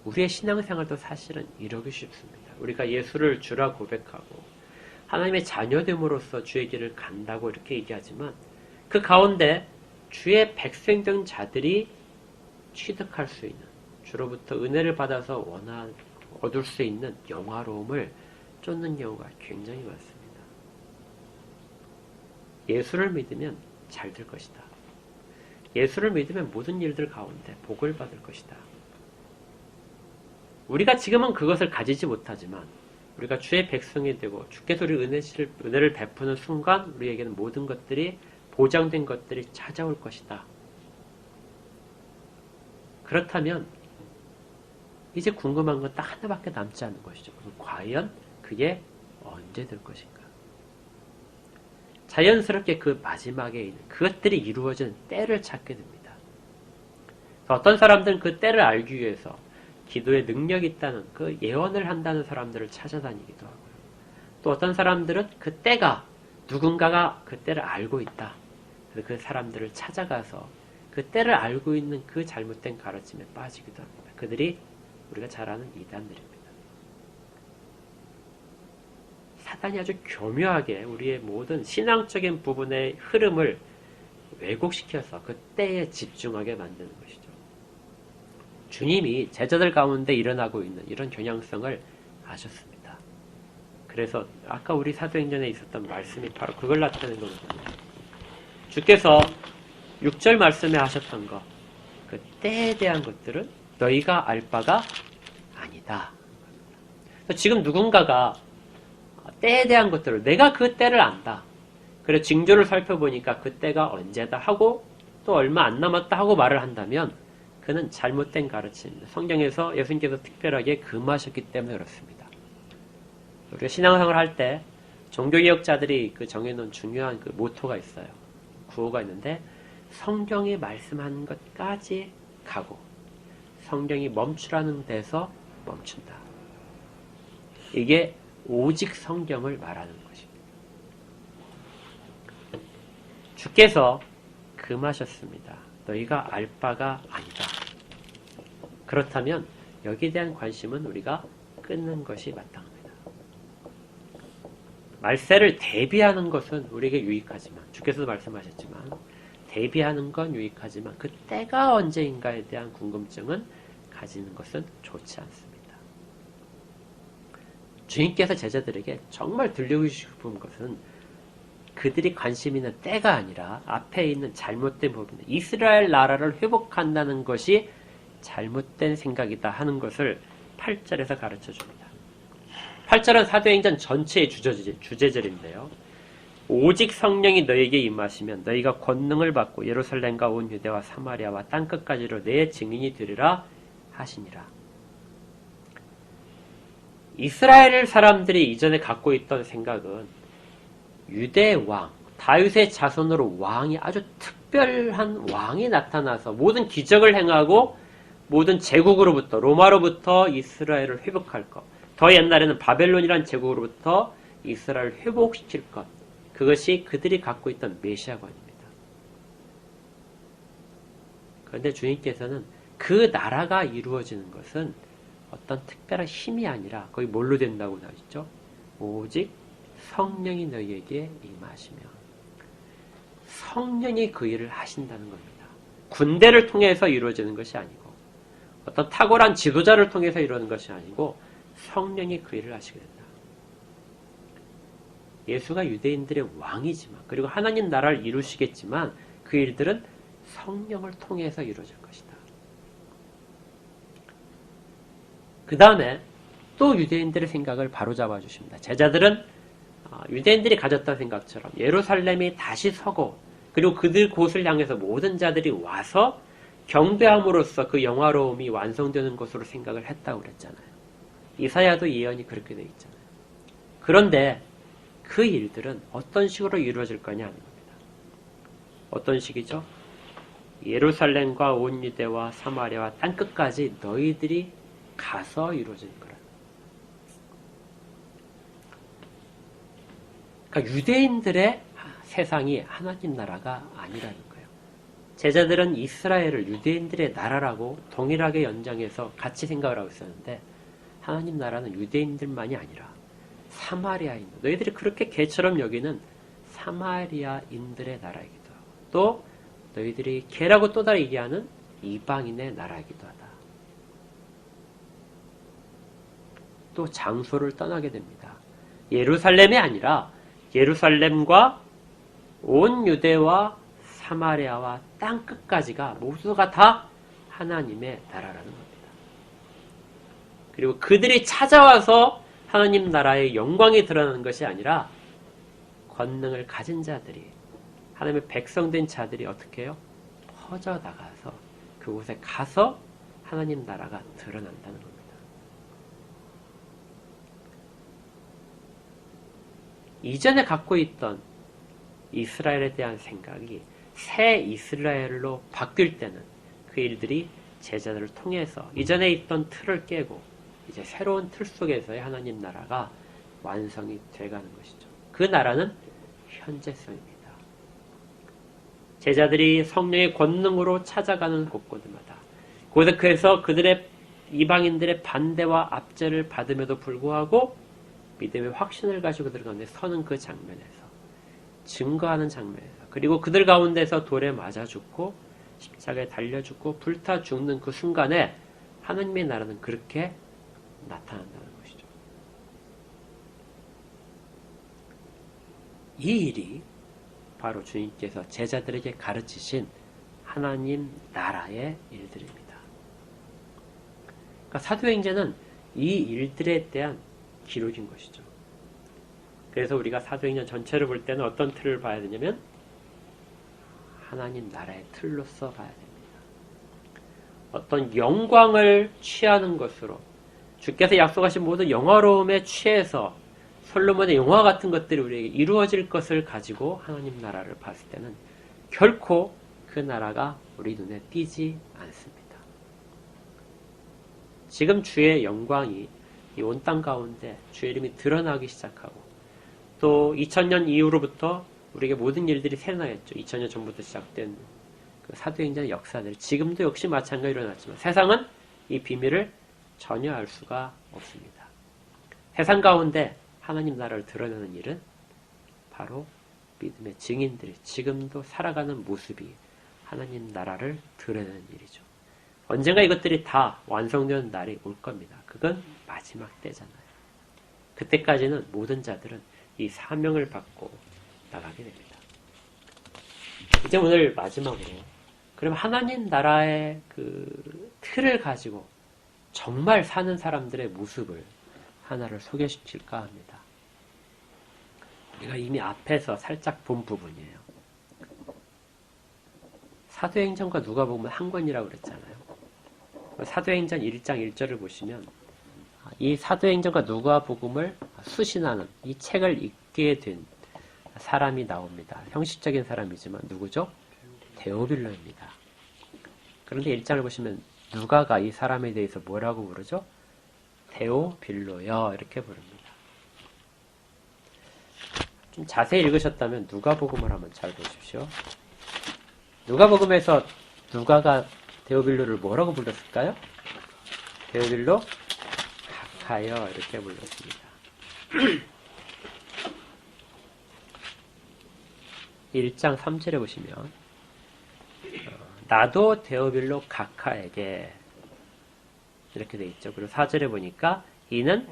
우리의 신앙생활도 사실은 이러기 쉽습니다. 우리가 예수를 주라 고백하고 하나님의 자녀됨으로써 주의 길을 간다고 이렇게 얘기하지만 그 가운데 주의 백성된 자들이 취득할 수 있는 주로부터 은혜를 받아서 얻을 수 있는 영화로움을 쫓는 경우가 굉장히 많습니다. 예수를 믿으면 잘 될 것이다. 예수를 믿으면 모든 일들 가운데 복을 받을 것이다. 우리가 지금은 그것을 가지지 못하지만 우리가 주의 백성이 되고 주께서 우리 은혜를 베푸는 순간 우리에게는 모든 것들이 보장된 것들이 찾아올 것이다. 그렇다면 이제 궁금한 건 딱 하나밖에 남지 않는 것이죠. 그럼 과연 그게 언제 될 것인가? 자연스럽게 그 마지막에 있는 그것들이 이루어지는 때를 찾게 됩니다. 어떤 사람들은 그 때를 알기 위해서 기도에 능력이 있다는 그 예언을 한다는 사람들을 찾아다니기도 하고요. 또 어떤 사람들은 그 때가 누군가가 그 때를 알고 있다. 그래서 그 사람들을 찾아가서 그 때를 알고 있는 그 잘못된 가르침에 빠지기도 합니다. 그들이 우리가 잘 아는 이단들입니다. 사단이 아주 교묘하게 우리의 모든 신앙적인 부분의 흐름을 왜곡시켜서 그 때에 집중하게 만드는 것이죠. 주님이 제자들 가운데 일어나고 있는 이런 경향성을 아셨습니다. 그래서 아까 우리 사도행전에 있었던 말씀이 바로 그걸 나타내는 거거든요. 주께서 6절 말씀에 하셨던 것, 그 때에 대한 것들은 너희가 알 바가 아니다. 지금 누군가가 때에 대한 것들을 내가 그 때를 안다. 그래 징조를 살펴보니까 그 때가 언제다 하고 또 얼마 안 남았다 하고 말을 한다면 그는 잘못된 가르침입니다. 성경에서 예수님께서 특별하게 금하셨기 때문에 그렇습니다. 우리가 신앙생활을 할 때 종교개혁자들이 그 정해놓은 중요한 그 모토가 있어요. 구호가 있는데 성경이 말씀하는 것까지 가고 성경이 멈추라는 데서 멈춘다. 이게 오직 성경을 말하는 것입니다. 주께서 금하셨습니다. 너희가 알 바가 아니다. 그렇다면 여기에 대한 관심은 우리가 끊는 것이 마땅합니다. 말세를 대비하는 것은 우리에게 유익하지만 주께서도 말씀하셨지만 대비하는 건 유익하지만 그 때가 언제인가에 대한 궁금증은 가지는 것은 좋지 않습니다. 주님께서 제자들에게 정말 들려주고 싶은 것은 그들이 관심 있는 때가 아니라 앞에 있는 잘못된 부분, 이스라엘 나라를 회복한다는 것이 잘못된 생각이다 하는 것을 8절에서 가르쳐 줍니다. 8절은 사도행전 전체의 주제절인데요. 오직 성령이 너에게 임하시면 너희가 권능을 받고 예루살렘과 온 유대와 사마리아와 땅끝까지로 내 증인이 되리라 하시니라. 이스라엘 사람들이 이전에 갖고 있던 생각은 유대 왕, 다윗의 자손으로 왕이 아주 특별한 왕이 나타나서 모든 기적을 행하고 모든 제국으로부터 로마로부터 이스라엘을 회복할 것. 더 옛날에는 바벨론이란 제국으로부터 이스라엘을 회복시킬 것. 그것이 그들이 갖고 있던 메시아관입니다. 그런데 주님께서는 그 나라가 이루어지는 것은 어떤 특별한 힘이 아니라 거의 뭘로 된다고 나오죠? 오직 성령이 너희에게 임하시며 성령이 그 일을 하신다는 겁니다. 군대를 통해서 이루어지는 것이 아니고 어떤 탁월한 지도자를 통해서 이루어지는 것이 아니고 성령이 그 일을 하시게 된다. 예수가 유대인들의 왕이지만 그리고 하나님 나라를 이루시겠지만 그 일들은 성령을 통해서 이루어질 것이다. 그 다음에 또 유대인들의 생각을 바로잡아 주십니다. 제자들은 유대인들이 가졌던 생각처럼 예루살렘이 다시 서고 그리고 그들 곳을 향해서 모든 자들이 와서 경배함으로써 그 영화로움이 완성되는 것으로 생각을 했다고 그랬잖아요. 이사야도 예언이 그렇게 되어 있잖아요. 그런데 그 일들은 어떤 식으로 이루어질 거냐 하는 겁니다. 어떤 식이죠? 예루살렘과 온 유대와 사마리아와 땅끝까지 너희들이 가서 이루어질 거라. 그러니까 유대인들의 세상이 하나님 나라가 아니라는 거예요. 제자들은 이스라엘을 유대인들의 나라라고 동일하게 연장해서 같이 생각을 하고 있었는데 하나님 나라는 유대인들만이 아니라 사마리아인, 너희들이 그렇게 개처럼 여기는 사마리아인들의 나라이기도 하고 또 너희들이 개라고 또 다르게 얘기하는 이방인의 나라이기도 하다. 또 장소를 떠나게 됩니다. 예루살렘이 아니라 예루살렘과 온 유대와 사마리아와 땅끝까지가 모두가 다 하나님의 나라라는 겁니다. 그리고 그들이 찾아와서 하나님 나라의 영광이 드러나는 것이 아니라 권능을 가진 자들이 하나님의 백성된 자들이 어떻게 해요? 퍼져나가서 그곳에 가서 하나님 나라가 드러난다는 겁니다. 이전에 갖고 있던 이스라엘에 대한 생각이 새 이스라엘로 바뀔 때는 그 일들이 제자들을 통해서 이전에 있던 틀을 깨고 이제 새로운 틀 속에서의 하나님 나라가 완성이 돼가는 것이죠. 그 나라는 현재성입니다. 제자들이 성령의 권능으로 찾아가는 곳곳마다 그래서 그들의 이방인들의 반대와 압제를 받음에도 불구하고 믿음의 확신을 가지고 들어가는데 서는 그 장면에서 증거하는 장면에서 그리고 그들 가운데서 돌에 맞아 죽고 십자가에 달려 죽고 불타 죽는 그 순간에 하나님의 나라는 그렇게 나타난다는 것이죠. 이 일이 바로 주님께서 제자들에게 가르치신 하나님 나라의 일들입니다. 그러니까 사도행전은 이 일들에 대한 기록인 것이죠. 그래서 우리가 사도행전 전체를 볼 때는 어떤 틀을 봐야 되냐면 하나님 나라의 틀로서 봐야 됩니다. 어떤 영광을 취하는 것으로 주께서 약속하신 모든 영화로움에 취해서 솔로몬의 영화 같은 것들이 우리에게 이루어질 것을 가지고 하나님 나라를 봤을 때는 결코 그 나라가 우리 눈에 띄지 않습니다. 지금 주의 영광이 이 온 땅 가운데 주의 이름이 드러나기 시작하고 또 2000년 이후로부터 우리에게 모든 일들이 새어나겠죠. 2000년 전부터 시작된 그 사도행전의 역사들 지금도 역시 마찬가지로 일어났지만 세상은 이 비밀을 전혀 알 수가 없습니다. 세상 가운데 하나님 나라를 드러내는 일은 바로 믿음의 증인들이 지금도 살아가는 모습이 하나님 나라를 드러내는 일이죠. 언젠가 이것들이 다 완성되는 날이 올 겁니다. 그건 마지막 때잖아요. 그때까지는 모든 자들은 이 사명을 받고 나가게 됩니다. 이제 오늘 마지막으로 그럼 하나님 나라의 그 틀을 가지고 정말 사는 사람들의 모습을 하나를 소개시킬까 합니다. 우리가 이미 앞에서 살짝 본 부분이에요. 사도행전과 누가복음은 한 권이라고 그랬잖아요. 사도행전 1장 1절을 보시면 이 사도행전과 누가복음을 수신하는 이 책을 읽게 된 사람이 나옵니다. 형식적인 사람이지만 누구죠? 데오빌로입니다. 그런데 1장을 보시면 누가가 이 사람에 대해서 뭐라고 부르죠? 데오빌로여 이렇게 부릅니다. 좀 자세히 읽으셨다면 누가복음을 한번 잘 보십시오. 누가복음에서 누가가 데오빌로를 뭐라고 불렀을까요? 데오빌로 각하여 이렇게 불렀습니다. 1장 3절에 보시면 나도 데오빌로 각하에게 이렇게 돼 있죠. 그리고 4절에 보니까 이는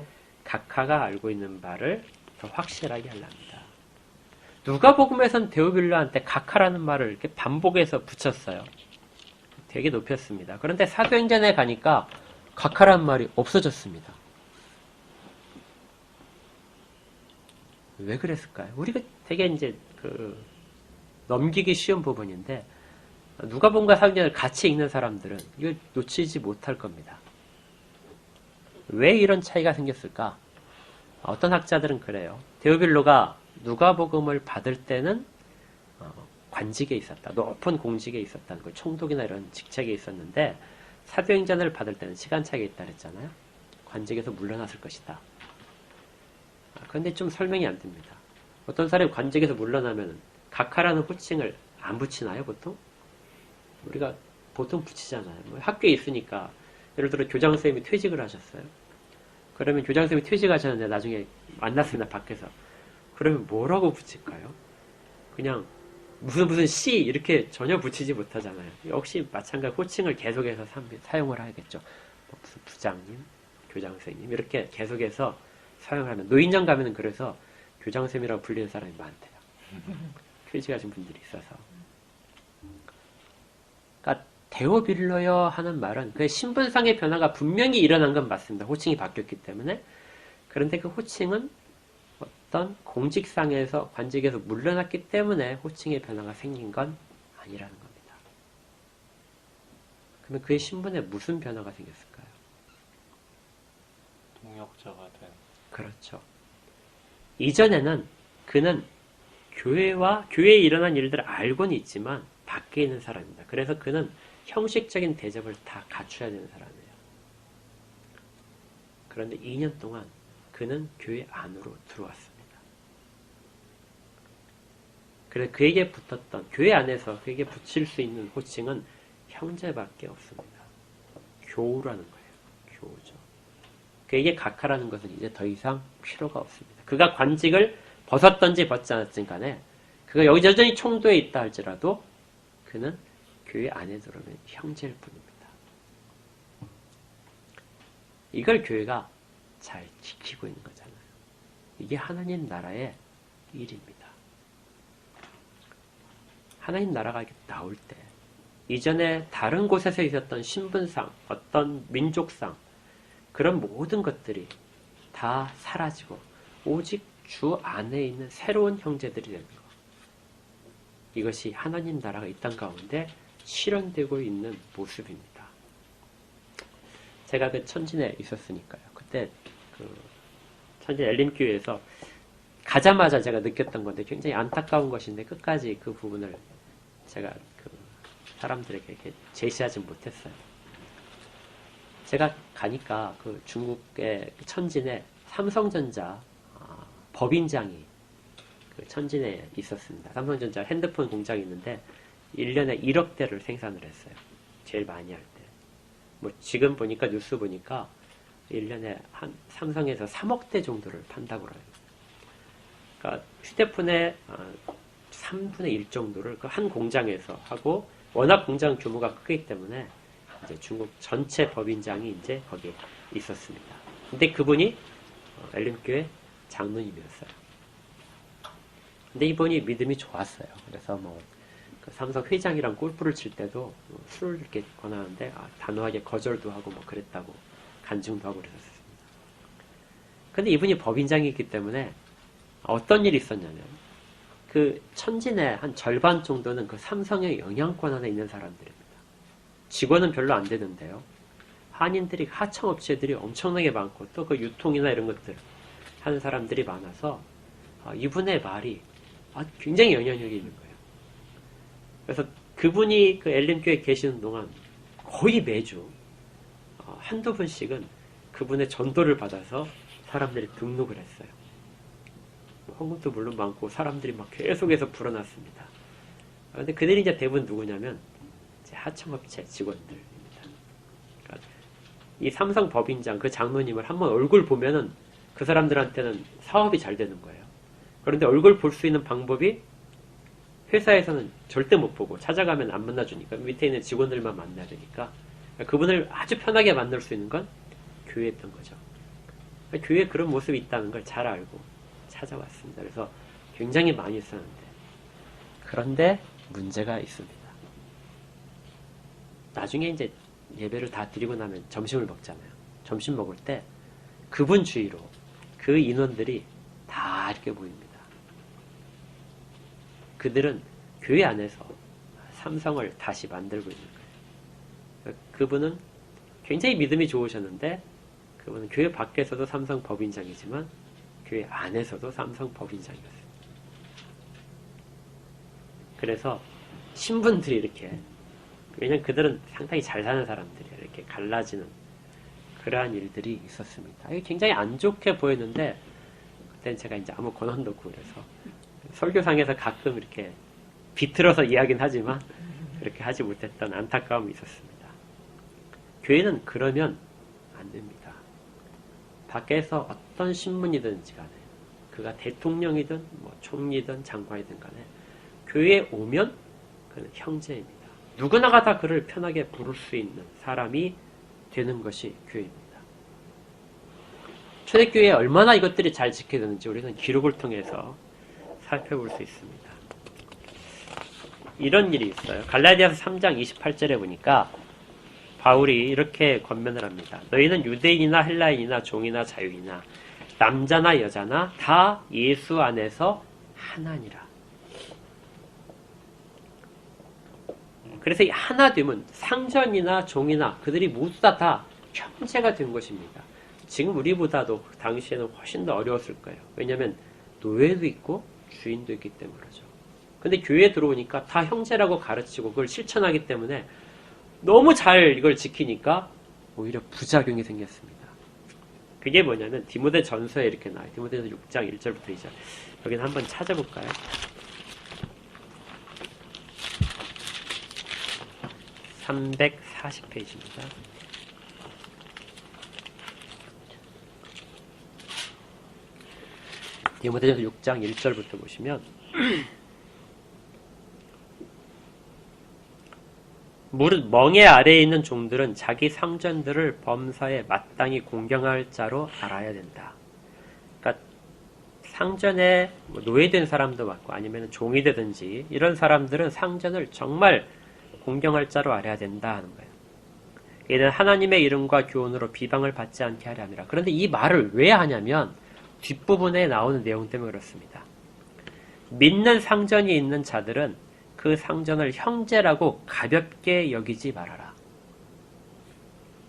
각하가 알고 있는 바를 더 확실하게 하랍니다. 누가복음에선 데오빌로한테 각하라는 말을 이렇게 반복해서 붙였어요. 되게 높였습니다. 그런데 사도행전에 가니까 각하라는 말이 없어졌습니다. 왜 그랬을까요? 우리가 되게 이제 넘기기 쉬운 부분인데 누가복음과 사도행전을 같이 읽는 사람들은 이걸 놓치지 못할 겁니다. 왜 이런 차이가 생겼을까? 어떤 학자들은 그래요. 데오빌로가 누가복음을 받을 때는 관직에 있었다. 높은 공직에 있었다는 거. 총독이나 이런 직책에 있었는데 사도행전을 받을 때는 시간차가 있다 그랬잖아요. 관직에서 물러났을 것이다. 그런데 좀 설명이 안 됩니다. 어떤 사람이 관직에서 물러나면 각하라는 호칭을 안 붙이나요, 보통? 우리가 보통 붙이잖아요. 뭐 학교에 있으니까 예를 들어 교장선생님이 퇴직을 하셨어요. 그러면 교장선생님이 퇴직하셨는데 나중에 만났습니다, 밖에서. 그러면 뭐라고 붙일까요? 그냥 무슨 씨 이렇게 전혀 붙이지 못하잖아요. 역시 마찬가지 호칭을 계속해서 사용을 하겠죠. 무슨 부장님, 교장선생님 이렇게 계속해서 사용을 하면 노인정 가면은 그래서 교장선생님이라고 불리는 사람이 많대요. 퇴직하신 분들이 있어서. 그러니까 데오빌로여 하는 말은 그 신분상의 변화가 분명히 일어난 건 맞습니다. 호칭이 바뀌었기 때문에. 그런데 그 호칭은 어떤 공직상에서 관직에서 물러났기 때문에 호칭의 변화가 생긴 건 아니라는 겁니다. 그러면 그의 신분에 무슨 변화가 생겼을까요? 동역자가 된. 그렇죠. 이전에는 그는 교회에 일어난 일들을 알고는 있지만 밖에 있는 사람입니다. 그래서 그는 형식적인 대접을 다 갖춰야 되는 사람이에요. 그런데 2년 동안 그는 교회 안으로 들어왔습니다. 그래서 그에게 붙었던, 교회 안에서 그에게 붙일 수 있는 호칭은 형제밖에 없습니다. 교우라는 거예요. 교우죠. 그에게 각하라는 것은 이제 더 이상 필요가 없습니다. 그가 관직을 벗었던지 벗지 않았든 간에 그가 여전히 총도에 있다 할지라도 그는 교회 안에 들어오면 형제일 뿐입니다. 이걸 교회가 잘 지키고 있는 거잖아요. 이게 하나님 나라의 일입니다. 하나님 나라가 나올 때 이전에 다른 곳에서 있었던 신분상, 어떤 민족상 그런 모든 것들이 다 사라지고 오직 주 안에 있는 새로운 형제들이 되는 것. 이것이 하나님 나라가 이 땅 가운데 실현되고 있는 모습입니다. 제가 그 천진에 있었으니까요. 그때 그 천진 엘림교회에서 가자마자 제가 느꼈던 건데 굉장히 안타까운 것인데 끝까지 그 부분을 제가 그 사람들에게 이렇게 제시하지 못했어요. 제가 가니까 그 중국의 천진에 삼성전자 법인장이 그 천진에 있었습니다. 삼성전자 핸드폰 공장이 있는데 1년에 1억 대를 생산을 했어요. 제일 많이 할 때. 뭐 지금 보니까 뉴스 보니까 1년에 한 삼성에서 3억 대 정도를 판다고 그래요. 그러니까 휴대폰의 3분의 1 정도를 그 한 공장에서 하고 워낙 공장 규모가 크기 때문에 이제 중국 전체 법인장이 이제 거기에 있었습니다. 근데 그분이 엘림교회 장로님이었어요. 근데 이분이 믿음이 좋았어요. 그래서 그 삼성 회장이랑 골프를 칠 때도 술을 이렇게 권하는데 단호하게 거절도 하고 그랬다고 간증도 하고 그랬었습니다. 근데 이분이 법인장이기 때문에 어떤 일이 있었냐면 그 천진의 한 절반 정도는 그 삼성의 영향권 안에 있는 사람들입니다. 직원은 별로 안 되는데요. 한인들이, 하청업체들이 엄청나게 많고 또 그 유통이나 이런 것들 하는 사람들이 많아서 이분의 말이 굉장히 영향력이 있는 거예요. 그래서 그분이 그 엘림교회에 계시는 동안 거의 매주 한두 번씩은 그분의 전도를 받아서 사람들이 등록을 했어요. 헌금도 물론 많고 사람들이 막 계속해서 불어났습니다. 그런데 그들이 이제 대부분 누구냐면 이제 하청업체 직원들입니다. 그러니까 이 삼성 법인장 그 장로님을 한번 얼굴 보면은 그 사람들한테는 사업이 잘 되는 거예요. 그런데 얼굴 볼 수 있는 방법이 회사에서는 절대 못 보고 찾아가면 안 만나주니까 밑에 있는 직원들만 만나야 되니까 그분을 아주 편하게 만날 수 있는 건 교회였던 거죠. 교회에 그런 모습이 있다는 걸 잘 알고 찾아왔습니다. 그래서 굉장히 많이 썼는데 그런데 문제가 있습니다. 나중에 이제 예배를 다 드리고 나면 점심을 먹잖아요. 점심 먹을 때 그분 주위로 그 인원들이 다 이렇게 모입니다. 그들은 교회 안에서 삼성을 다시 만들고 있는 거예요. 그분은 굉장히 믿음이 좋으셨는데 그분은 교회 밖에서도 삼성 법인장이지만 교회 안에서도 삼성 법인장이었어요. 그래서 신분들이 이렇게, 왜냐면 그들은 상당히 잘 사는 사람들이에요. 이렇게 갈라지는 그러한 일들이 있었습니다. 이게 굉장히 안 좋게 보였는데 그때는 제가 이제 아무 권한도 없고 그래서 설교상에서 가끔 이렇게 비틀어서 이야기는 하지만 그렇게 하지 못했던 안타까움이 있었습니다. 교회는 그러면 안 됩니다. 밖에서 어떤 신분이든지 간에 그가 대통령이든 뭐 총리든 장관이든 간에 교회에 오면 그는 형제입니다. 누구나가 다 그를 편하게 부를 수 있는 사람이 되는 것이 교회입니다. 초대교회에 얼마나 이것들이 잘 지켜졌는지 우리는 기록을 통해서 살펴볼 수 있습니다. 이런 일이 있어요. 갈라디아서 3장 28절에 보니까 바울이 이렇게 권면을 합니다. 너희는 유대인이나 헬라인이나 종이나 자유이나 남자나 여자나 다 예수 안에서 하나니라. 그래서 이 하나 되면 상전이나 종이나 그들이 모두 다 형제가 된 것입니다. 지금 우리보다도 당시에는 훨씬 더 어려웠을 거예요. 왜냐하면 노예도 있고 주인도 있기 때문이죠. 근데 교회에 들어오니까 다 형제라고 가르치고 그걸 실천하기 때문에 너무 잘 이걸 지키니까 오히려 부작용이 생겼습니다. 그게 뭐냐면 디모데 전서에 이렇게 나와요. 디모데전서 6장 1절부터 2절. 여기는 한번 찾아볼까요? (340페이지입니다) 디모데전서 6장 1절부터 보시면 무릇 멍에 아래에 있는 종들은 자기 상전들을 범사에 마땅히 공경할 자로 알아야 된다. 그러니까 상전에 노예된 사람도 많고 아니면 종이 되든지 이런 사람들은 상전을 정말 공경할 자로 알아야 된다 하는 거예요. 이는 하나님의 이름과 교훈으로 비방을 받지 않게 하려 함이라. 그런데 이 말을 왜 하냐면 뒷부분에 나오는 내용 때문에 그렇습니다. 믿는 상전이 있는 자들은 그 상전을 형제라고 가볍게 여기지 말아라.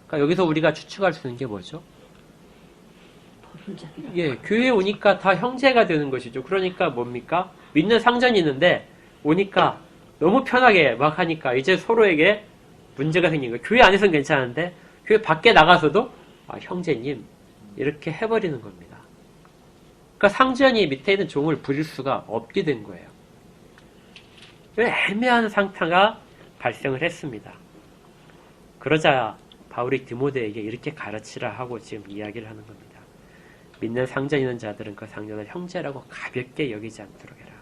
그러니까 여기서 우리가 추측할 수 있는 게 뭐죠? 예, 교회에 오니까 다 형제가 되는 것이죠. 그러니까 뭡니까? 믿는 상전이 있는데 오니까 너무 편하게 막 하니까 이제 서로에게 문제가 생긴 거예요. 교회 안에서는 괜찮은데 교회 밖에 나가서도 형제님 이렇게 해버리는 겁니다. 그러니까 상전이 밑에 있는 종을 부릴 수가 없게 된 거예요. 애매한 상태가 발생을 했습니다. 그러자 바울이 디모데에게 이렇게 가르치라 하고 지금 이야기를 하는 겁니다. 믿는 상전 있는 자들은 그 상전을 형제라고 가볍게 여기지 않도록 해라.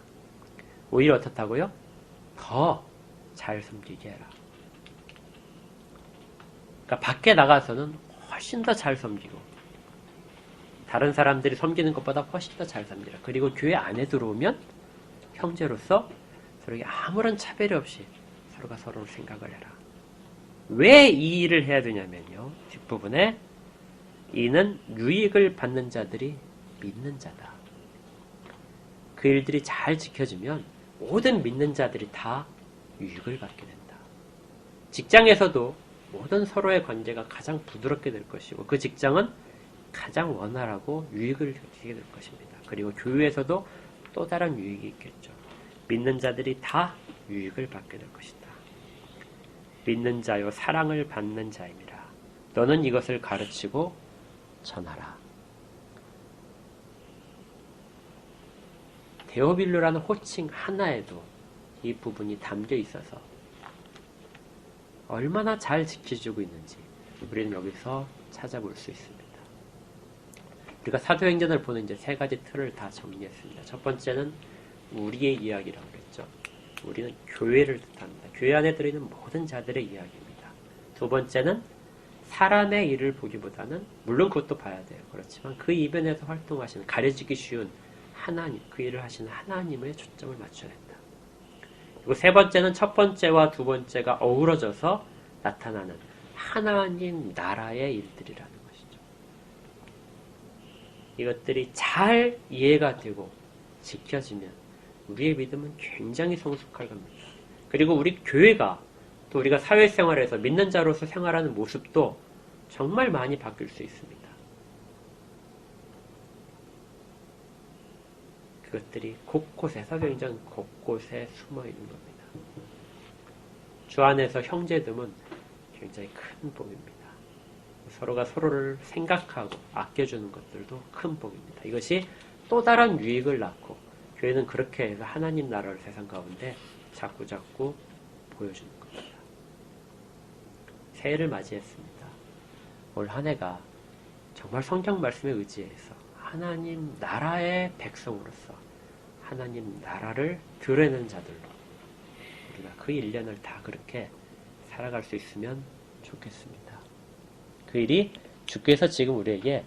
오히려 어떻다고요? 더 잘 섬기게 해라. 그러니까 밖에 나가서는 훨씬 더 잘 섬기고 다른 사람들이 섬기는 것보다 훨씬 더 잘 섬기라. 그리고 교회 안에 들어오면 형제로서 서로에게 아무런 차별이 없이 서로가 서로를 생각을 해라. 왜 이 일을 해야 되냐면요. 뒷부분에 이는 유익을 받는 자들이 믿는 자다. 그 일들이 잘 지켜지면 모든 믿는 자들이 다 유익을 받게 된다. 직장에서도 모든 서로의 관계가 가장 부드럽게 될 것이고 그 직장은 가장 원활하고 유익을 주게 될 것입니다. 그리고 교회에서도 또 다른 유익이 있겠죠. 믿는 자들이 다 유익을 받게 될 것이다. 믿는 자요 사랑을 받는 자임이라. 너는 이것을 가르치고 전하라. 데오빌루라는 호칭 하나에도 이 부분이 담겨 있어서 얼마나 잘 지켜주고 있는지 우리는 여기서 찾아볼 수 있습니다. 우리가 사도행전을 보는 이제 세 가지 틀을 다 정리했습니다. 첫 번째는 우리의 이야기라고 그랬죠. 우리는 교회를 뜻합니다. 교회 안에 들어있는 모든 자들의 이야기입니다. 두 번째는 사람의 일을 보기보다는 물론 그것도 봐야 돼요. 그렇지만 그 이변에서 활동하시는 가려지기 쉬운 하나님, 그 일을 하시는 하나님의 초점을 맞춰야 된다. 그리고 세 번째는 첫 번째와 두 번째가 어우러져서 나타나는 하나님 나라의 일들이라는 것이죠. 이것들이 잘 이해가 되고 지켜지면 우리의 믿음은 굉장히 성숙할 겁니다. 그리고 우리 교회가 또 우리가 사회생활에서 믿는 자로서 생활하는 모습도 정말 많이 바뀔 수 있습니다. 그것들이 곳곳에, 사도행전 곳곳에 숨어 있는 겁니다. 주 안에서 형제됨은 굉장히 큰 복입니다. 서로가 서로를 생각하고 아껴주는 것들도 큰 복입니다. 이것이 또 다른 유익을 낳고 교회는 그렇게 해서 하나님 나라를 세상 가운데 자꾸자꾸 보여주는 겁니다. 새해를 맞이했습니다. 올 한 해가 정말 성경 말씀에 의지해서 하나님 나라의 백성으로서 하나님 나라를 드러내는 자들로 우리가 그 1년을 다 그렇게 살아갈 수 있으면 좋겠습니다. 그 일이 주께서 지금 우리에게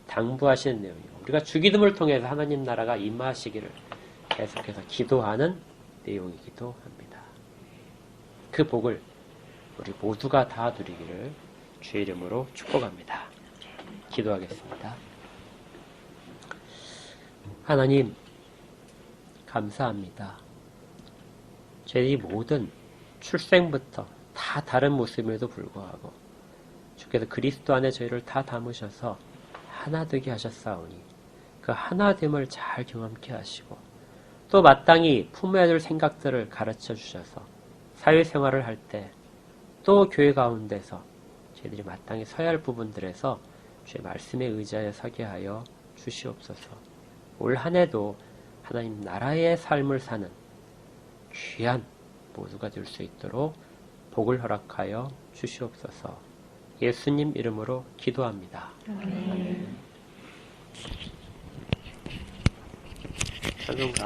당부하시는 내용이고 우리가 주기도문을 통해서 하나님 나라가 임하시기를 계속해서 기도하는 내용이기도 합니다. 그 복을 우리 모두가 다 누리기를 주의 이름으로 축복합니다. 기도하겠습니다. 하나님 감사합니다. 저희 모든 출생부터 다 다른 모습임에도 불구하고 주께서 그리스도 안에 저희를 다 담으셔서 하나 되게 하셨사오니 그 하나됨을 잘 경험케 하시고 또 마땅히 품어야 될 생각들을 가르쳐 주셔서 사회생활을 할 때 또 교회 가운데서 저희들이 마땅히 서야 할 부분들에서 주의 말씀에 의지하여 서게 하여 주시옵소서. 올 한 해도 하나님 나라의 삶을 사는 귀한 모두가 될 수 있도록 복을 허락하여 주시옵소서. 예수님 이름으로 기도합니다. 아멘. 찬송가